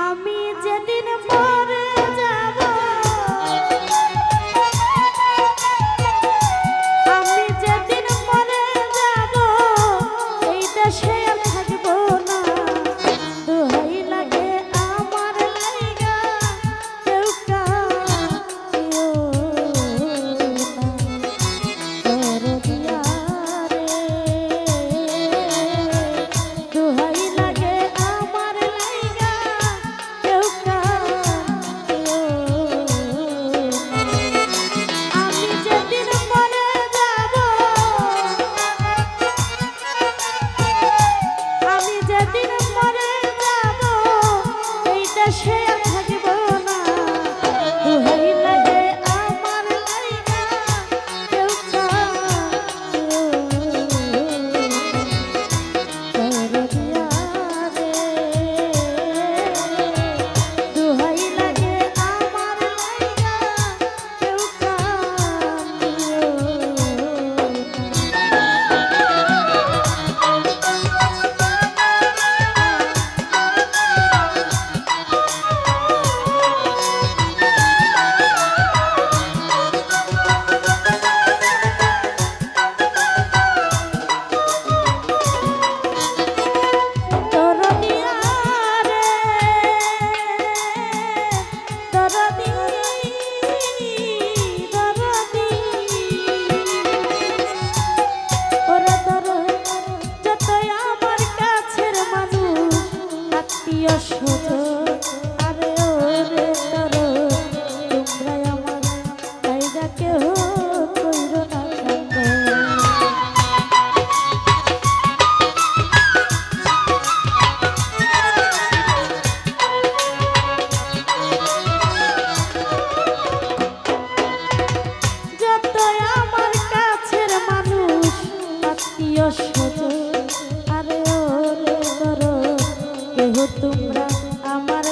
আমি যেদিন মরে যাব আমি যেদিন মরে যাব এই দেশে আর থাকবো না দোহাই লাগে আমার লাইগা কেউ কাঁদিও না দরদিয়া রে দোহাই লাগে আমার লাইগা কেউ কাঁদিও না আমি যেদিন মরে যাব আমি যেদিন মরে যাব এই দেশে আর থাকবো না দোহাই লাগে আমার লাইগা কেউ কাঁদিও দরদিয়া রে দোহাই লাগে আমার লাইগা কেউ দরদিয়া রে দরদি দরদি ওরে যতই আমার কাছের মানুষ আত্মীয় স্বজন আরে ওরে তোমরা আমার জায়গা কেহ কইরো না যতই আমার কাছের মানুষ আত্মীয় স্বজন আরে ওরে কেহ তোমরা আমার